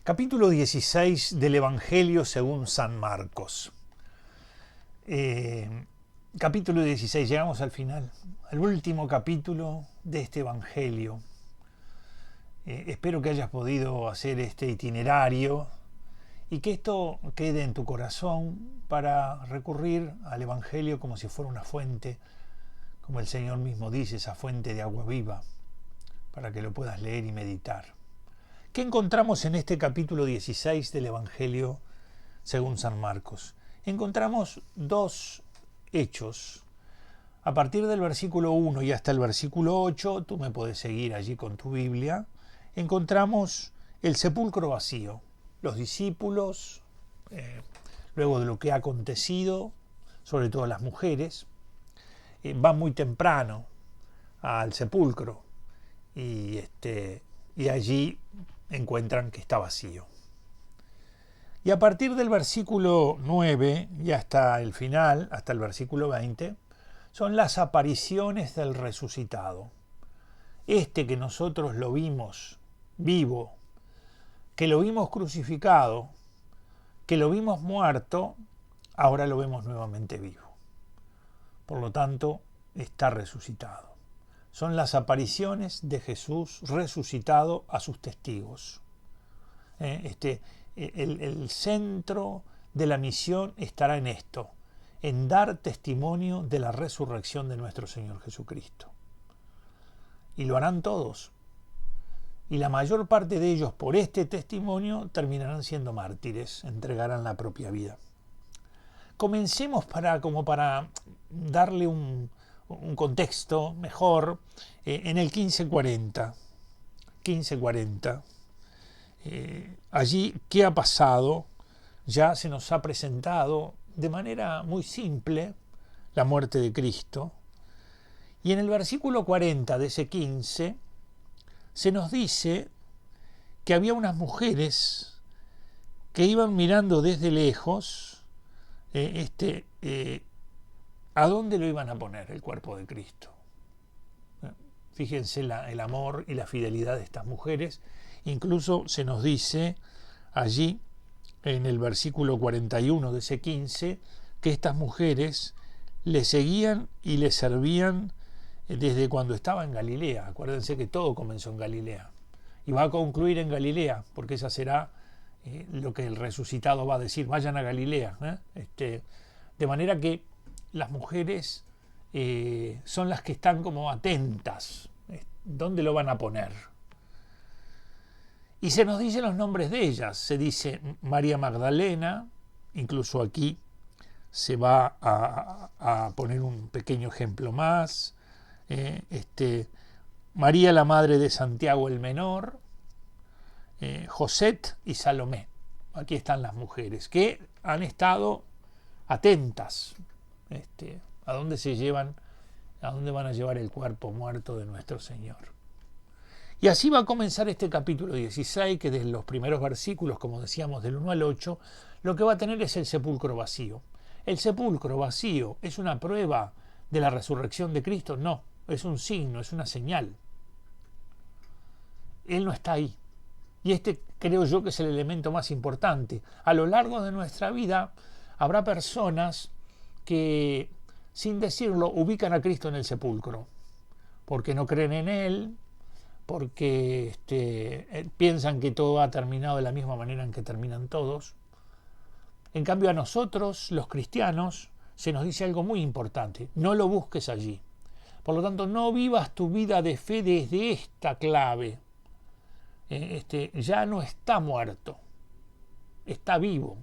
Capítulo 16 del Evangelio según San Marcos. Capítulo 16, llegamos al final, al último capítulo de este Evangelio. Espero que hayas podido hacer este itinerario y que esto quede en tu corazón para recurrir al Evangelio como si fuera una fuente, como el Señor mismo dice, esa fuente de agua viva, para que lo puedas leer y meditar. ¿Qué encontramos en este capítulo 16 del Evangelio según San Marcos? Encontramos dos hechos. A partir del versículo 1 y hasta el versículo 8, tú me puedes seguir allí con tu Biblia, encontramos el sepulcro vacío. Los discípulos, luego de lo que ha acontecido, sobre todo las mujeres, van muy temprano al sepulcro y allí encuentran que está vacío. Y a partir del versículo 9 y hasta el final, hasta el versículo 20, son las apariciones del resucitado. Que nosotros lo vimos vivo, que lo vimos crucificado, que lo vimos muerto, ahora lo vemos nuevamente vivo. Por lo tanto, está resucitado. Son las apariciones de Jesús resucitado a sus testigos. El centro de la misión estará en esto, en dar testimonio de la resurrección de nuestro Señor Jesucristo. Y lo harán todos. Y la mayor parte de ellos, por este testimonio, terminarán siendo mártires, entregarán la propia vida. Comencemos para darle un contexto mejor en el 1540. Allí, ¿qué ha pasado? Ya se nos ha presentado de manera muy simple la muerte de Cristo. Y en el versículo 40 de ese 15 se nos dice que había unas mujeres que iban mirando desde lejos ¿a dónde lo iban a poner el cuerpo de Cristo? Fíjense el amor y la fidelidad de estas mujeres. Incluso se nos dice allí, en el versículo 41 de ese 15, que estas mujeres le seguían y le servían desde cuando estaba en Galilea. Acuérdense que todo comenzó en Galilea. Y va a concluir en Galilea, porque esa será lo que el resucitado va a decir, vayan a Galilea. De manera que las mujeres son las que están como atentas. ¿Dónde lo van a poner? Y se nos dicen los nombres de ellas. Se dice María Magdalena, incluso aquí se va a poner un pequeño ejemplo más. María, la madre de Santiago el Menor, Joset y Salomé. Aquí están las mujeres que han estado atentas a dónde van a llevar el cuerpo muerto de nuestro Señor. Y así va a comenzar este capítulo 16, que desde los primeros versículos, como decíamos, del 1 al 8, lo que va a tener es el sepulcro vacío. ¿El sepulcro vacío es una prueba de la resurrección de Cristo? No, es un signo, es una señal. Él no está ahí. Y creo yo que es el elemento más importante. A lo largo de nuestra vida habrá personas que, sin decirlo, ubican a Cristo en el sepulcro, porque no creen en Él, porque piensan que todo ha terminado de la misma manera en que terminan todos. En cambio, a nosotros, los cristianos, se nos dice algo muy importante: no lo busques allí. Por lo tanto, no vivas tu vida de fe desde esta clave. Ya no está muerto, está vivo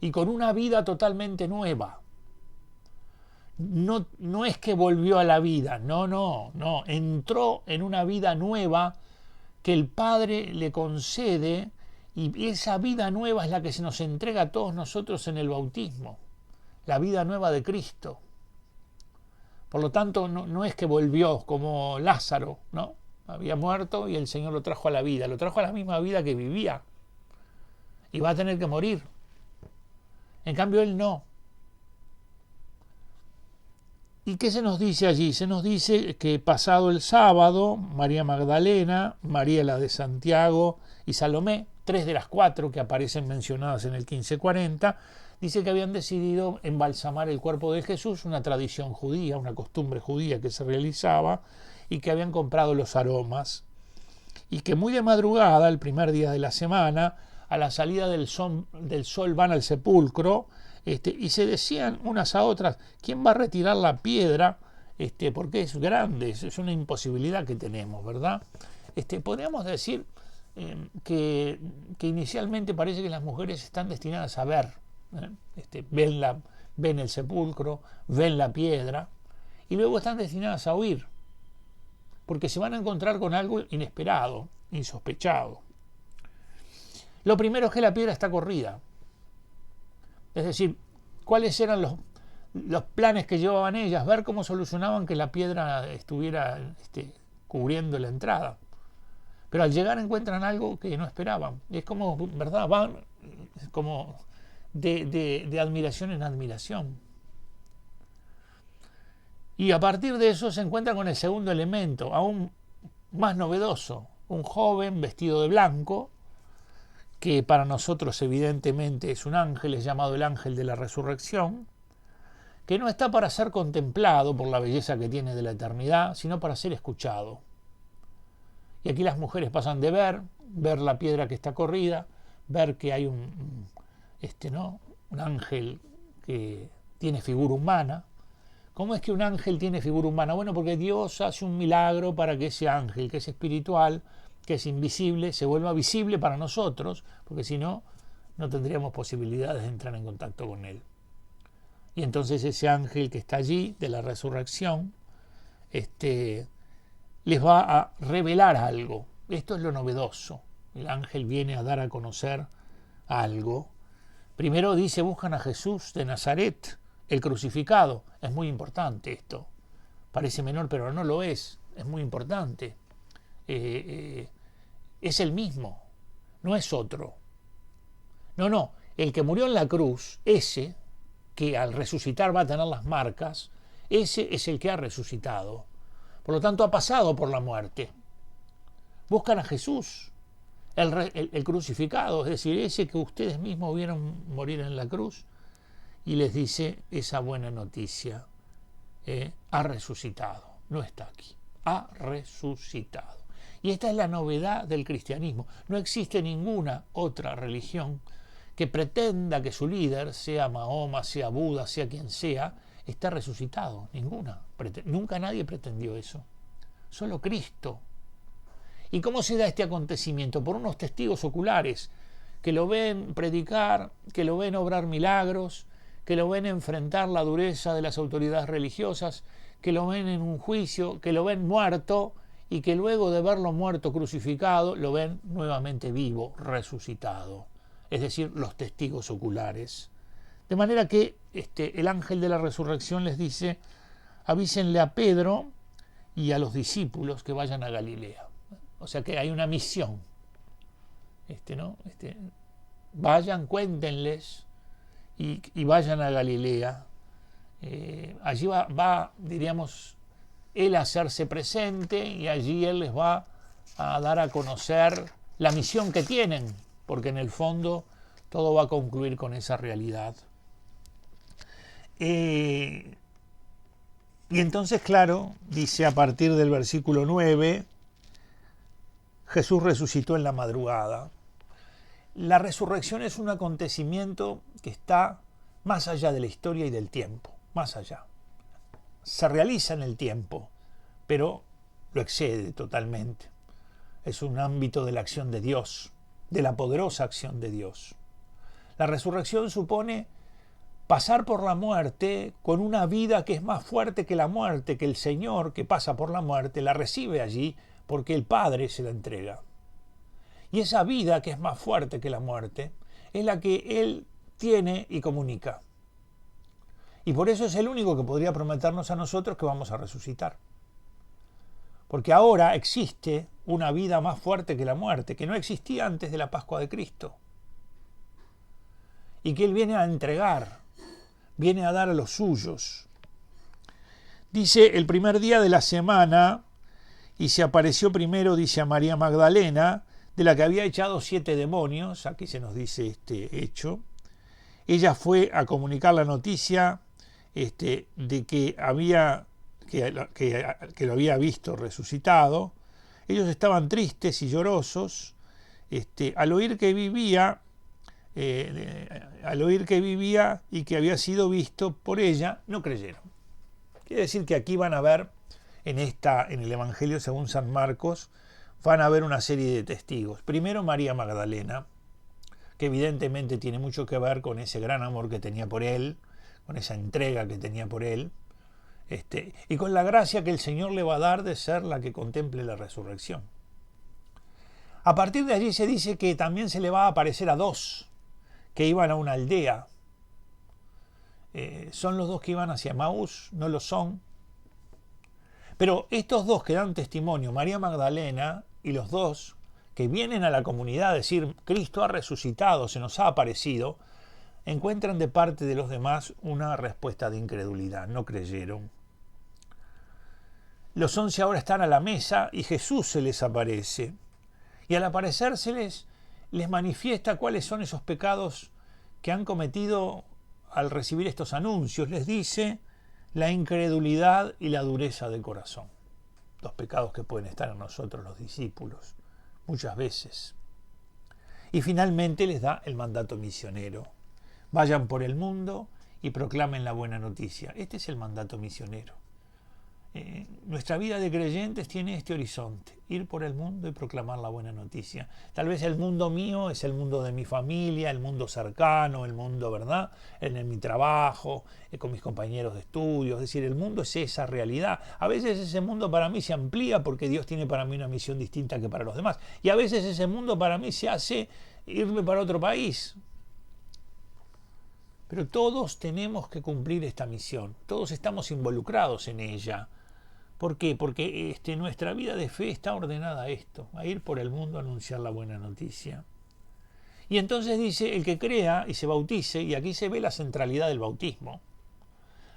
y con una vida totalmente nueva. No es que volvió a la vida, no, entró en una vida nueva que el Padre le concede, y esa vida nueva es la que se nos entrega a todos nosotros en el bautismo, la vida nueva de Cristo. Por lo tanto, no es que volvió como Lázaro, ¿no? Había muerto y el Señor lo trajo a la vida, lo trajo a la misma vida que vivía, y va a tener que morir. En cambio, Él no. ¿Y qué se nos dice allí? Se nos dice que pasado el sábado, María Magdalena, María la de Santiago y Salomé 3 de las 4 que aparecen mencionadas en el 1540, dice que habían decidido embalsamar el cuerpo de Jesús, una tradición judía, una costumbre judía que se realizaba, y que habían comprado los aromas, y que muy de madrugada, el primer día de la semana, a la salida del sol van al sepulcro, y se decían unas a otras, ¿quién va a retirar la piedra? Porque es grande, es una imposibilidad que tenemos, ¿verdad? Podríamos decir que inicialmente parece que las mujeres están destinadas a ver, ven el sepulcro, ven la piedra, y luego están destinadas a huir, porque se van a encontrar con algo inesperado, insospechado. Lo primero es que la piedra está corrida. Es decir, ¿cuáles eran los planes que llevaban ellas? Ver cómo solucionaban que la piedra estuviera cubriendo la entrada. Pero al llegar encuentran algo que no esperaban. Y es como, ¿verdad? Van como de admiración en admiración. Y a partir de eso se encuentran con el segundo elemento, aún más novedoso. Un joven vestido de blanco, que para nosotros evidentemente es un ángel, es llamado el ángel de la resurrección, que no está para ser contemplado por la belleza que tiene de la eternidad, sino para ser escuchado. Y aquí las mujeres pasan de ver la piedra que está corrida, ver que hay un ángel que tiene figura humana. ¿Cómo es que un ángel tiene figura humana? Bueno, porque Dios hace un milagro para que ese ángel, que es espiritual, que es invisible, se vuelva visible para nosotros, porque si no, no tendríamos posibilidades de entrar en contacto con él. Y entonces ese ángel que está allí, de la resurrección, les va a revelar algo. Esto es lo novedoso. El ángel viene a dar a conocer algo. Primero dice, buscan a Jesús de Nazaret, el crucificado. Es muy importante esto. Parece menor, pero no lo es. Es muy importante. Es el mismo, no es otro. No, el que murió en la cruz, ese que al resucitar va a tener las marcas, ese es el que ha resucitado. Por lo tanto, ha pasado por la muerte. Buscan a Jesús, el crucificado, es decir, ese que ustedes mismos vieron morir en la cruz, y les dice esa buena noticia. Ha resucitado, no está aquí, ha resucitado. Y esta es la novedad del cristianismo. No existe ninguna otra religión que pretenda que su líder, sea Mahoma, sea Buda, sea quien sea, está resucitado. Ninguna. Nunca nadie pretendió eso. Solo Cristo. ¿Y cómo se da este acontecimiento? Por unos testigos oculares que lo ven predicar, que lo ven obrar milagros, que lo ven enfrentar la dureza de las autoridades religiosas, que lo ven en un juicio, que lo ven muerto, y que luego de verlo muerto crucificado lo ven nuevamente vivo, resucitado, es decir, los testigos oculares. De manera que el ángel de la resurrección les dice, avísenle a Pedro y a los discípulos que vayan a Galilea. O sea que hay una misión. Vayan, cuéntenles y vayan a Galilea. Allí va, diríamos, él a hacerse presente, y allí él les va a dar a conocer la misión que tienen, porque en el fondo todo va a concluir con esa realidad. Y entonces, claro, dice a partir del versículo 9, Jesús resucitó en la madrugada. La resurrección es un acontecimiento que está más allá de la historia y del tiempo, más allá. Se realiza en el tiempo, pero lo excede totalmente. Es un ámbito de la acción de Dios, de la poderosa acción de Dios. La resurrección supone pasar por la muerte con una vida que es más fuerte que la muerte, que el Señor que pasa por la muerte la recibe allí porque el Padre se la entrega. Y esa vida que es más fuerte que la muerte es la que Él tiene y comunica. Y por eso es el único que podría prometernos a nosotros que vamos a resucitar. Porque ahora existe una vida más fuerte que la muerte, que no existía antes de la Pascua de Cristo. Y que Él viene a entregar, viene a dar a los suyos. Dice, el primer día de la semana, y se apareció primero, dice, a María Magdalena, de la que había echado 7 demonios, aquí se nos dice este hecho. Ella fue a comunicar la noticia de que lo había visto resucitado. Ellos estaban tristes y llorosos al oír que vivía y que había sido visto por ella, no creyeron. Quiere decir que aquí van a ver en el Evangelio según San Marcos, van a ver una serie de testigos. Primero María Magdalena, que evidentemente tiene mucho que ver con ese gran amor que tenía por él, con esa entrega que tenía por él, y con la gracia que el Señor le va a dar de ser la que contemple la resurrección. A partir de allí se dice que también se le va a aparecer a 2 que iban a una aldea. ¿Son los 2 que iban hacia Emaús? No lo son. Pero estos 2 que dan testimonio, María Magdalena y los 2 que vienen a la comunidad a decir, Cristo ha resucitado, se nos ha aparecido, encuentran de parte de los demás una respuesta de incredulidad, no creyeron. Los 11 ahora están a la mesa y Jesús se les aparece. Y al aparecérseles, les manifiesta cuáles son esos pecados que han cometido al recibir estos anuncios. Les dice la incredulidad y la dureza de corazón. 2 pecados que pueden estar en nosotros los discípulos, muchas veces. Y finalmente les da el mandato misionero. Vayan por el mundo y proclamen la buena noticia. Este es el mandato misionero. Nuestra vida de creyentes tiene este horizonte, ir por el mundo y proclamar la buena noticia. Tal vez el mundo mío es el mundo de mi familia, el mundo cercano, el mundo, ¿verdad?, en mi trabajo, con mis compañeros de estudio. Es decir, el mundo es esa realidad. A veces ese mundo para mí se amplía porque Dios tiene para mí una misión distinta que para los demás. Y a veces ese mundo para mí se hace irme para otro país. Pero todos tenemos que cumplir esta misión. Todos estamos involucrados en ella. ¿Por qué? Porque nuestra vida de fe está ordenada a esto, a ir por el mundo a anunciar la buena noticia. Y entonces dice, el que crea y se bautice, y aquí se ve la centralidad del bautismo.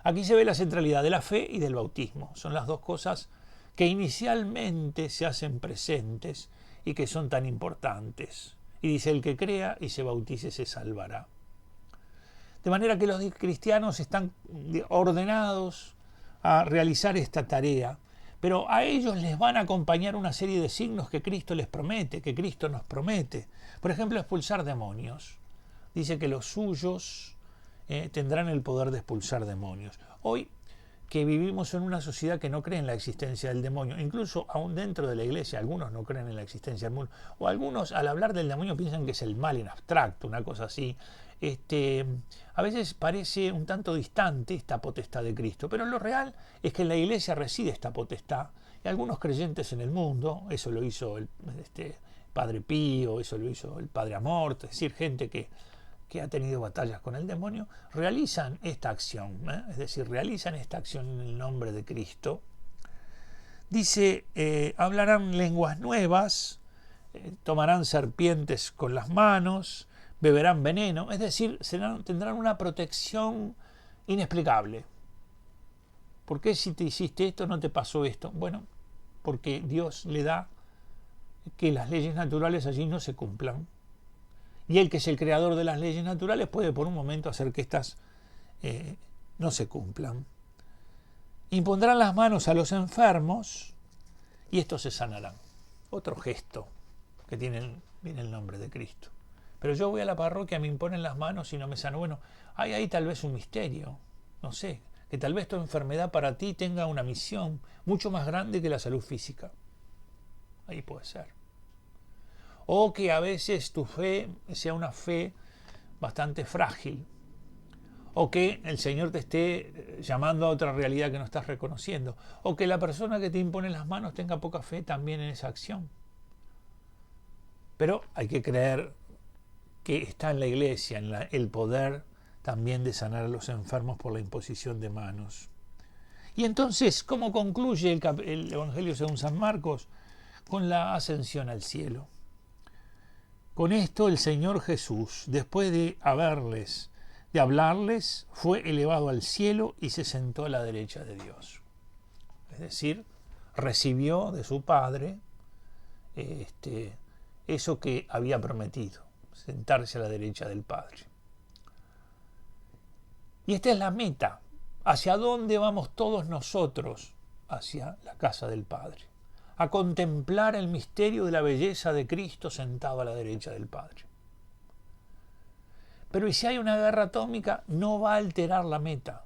Aquí se ve la centralidad de la fe y del bautismo. Son las 2 cosas que inicialmente se hacen presentes y que son tan importantes. Y dice, el que crea y se bautice se salvará. De manera que los cristianos están ordenados a realizar esta tarea, pero a ellos les van a acompañar una serie de signos que Cristo les promete, que Cristo nos promete. Por ejemplo, expulsar demonios. Dice que los suyos tendrán el poder de expulsar demonios. Hoy, que vivimos en una sociedad que no cree en la existencia del demonio, incluso aún dentro de la iglesia, algunos no creen en la existencia del demonio, o algunos al hablar del demonio piensan que es el mal en abstracto, una cosa así. A veces parece un tanto distante esta potestad de Cristo, pero lo real es que en la iglesia reside esta potestad, y algunos creyentes en el mundo, eso lo hizo el Padre Pío, eso lo hizo el Padre Amorto, es decir, gente que ha tenido batallas con el demonio, realizan esta acción, es decir, realizan esta acción en el nombre de Cristo. Dice, hablarán lenguas nuevas, tomarán serpientes con las manos, beberán veneno, es decir, tendrán una protección inexplicable. ¿Por qué si te hiciste esto no te pasó esto? Bueno, porque Dios le da que las leyes naturales allí no se cumplan. Y Él, que es el creador de las leyes naturales, puede por un momento hacer que éstas no se cumplan. Impondrán las manos a los enfermos y estos se sanarán. Otro gesto que viene el nombre de Cristo. Pero yo voy a la parroquia, me imponen las manos y no me sano. Bueno, hay ahí tal vez un misterio, no sé, que tal vez tu enfermedad para ti tenga una misión mucho más grande que la salud física. Ahí puede ser. O que a veces tu fe sea una fe bastante frágil. O que el Señor te esté llamando a otra realidad que no estás reconociendo. O que la persona que te impone las manos tenga poca fe también en esa acción. Pero hay que creer que está en la iglesia, el poder también de sanar a los enfermos por la imposición de manos. Y entonces, ¿cómo concluye el Evangelio según San Marcos? Con la ascensión al cielo. Con esto el Señor Jesús, después de hablarles, fue elevado al cielo y se sentó a la derecha de Dios. Es decir, recibió de su Padre eso que había prometido, sentarse a la derecha del Padre. Y esta es la meta, hacia dónde vamos todos nosotros, hacia la casa del Padre, a contemplar el misterio de la belleza de Cristo sentado a la derecha del Padre. Pero ¿y si hay una guerra atómica? No va a alterar la meta.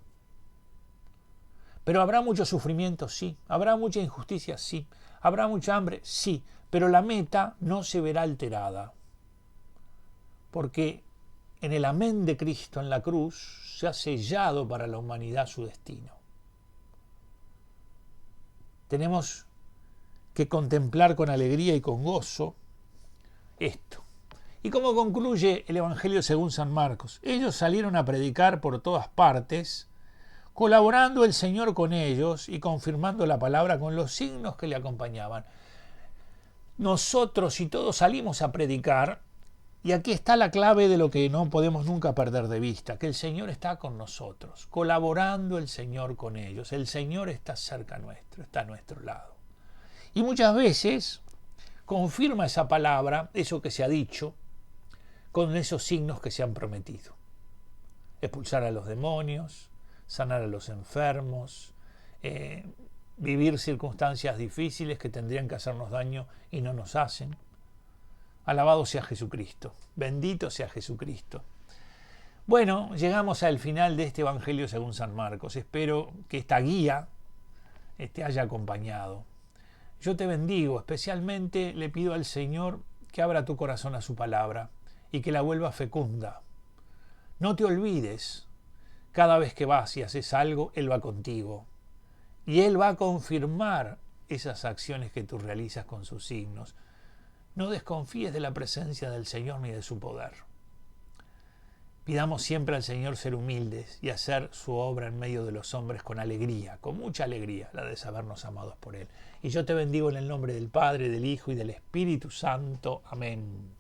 Pero habrá mucho sufrimiento, sí. Habrá mucha injusticia, sí. Habrá mucha hambre, sí. Pero la meta no se verá alterada. Porque en el amén de Cristo en la cruz se ha sellado para la humanidad su destino. Tenemos que contemplar con alegría y con gozo esto. ¿Y cómo concluye el Evangelio según San Marcos? Ellos salieron a predicar por todas partes, colaborando el Señor con ellos y confirmando la palabra con los signos que le acompañaban. Nosotros y todos salimos a predicar, y aquí está la clave de lo que no podemos nunca perder de vista, que el Señor está con nosotros, colaborando el Señor con ellos. El Señor está cerca nuestro, está a nuestro lado. Y muchas veces confirma esa palabra, eso que se ha dicho, con esos signos que se han prometido. Expulsar a los demonios, sanar a los enfermos, vivir circunstancias difíciles que tendrían que hacernos daño y no nos hacen. Alabado sea Jesucristo, bendito sea Jesucristo. Bueno, llegamos al final de este Evangelio según San Marcos. Espero que esta guía te haya acompañado. Yo te bendigo, especialmente le pido al Señor que abra tu corazón a su palabra y que la vuelva fecunda. No te olvides, cada vez que vas y haces algo, Él va contigo. Y Él va a confirmar esas acciones que tú realizas con sus signos. No desconfíes de la presencia del Señor ni de su poder. Pidamos siempre al Señor ser humildes y hacer su obra en medio de los hombres con alegría, con mucha alegría, la de sabernos amados por Él. Y yo te bendigo en el nombre del Padre, del Hijo y del Espíritu Santo. Amén.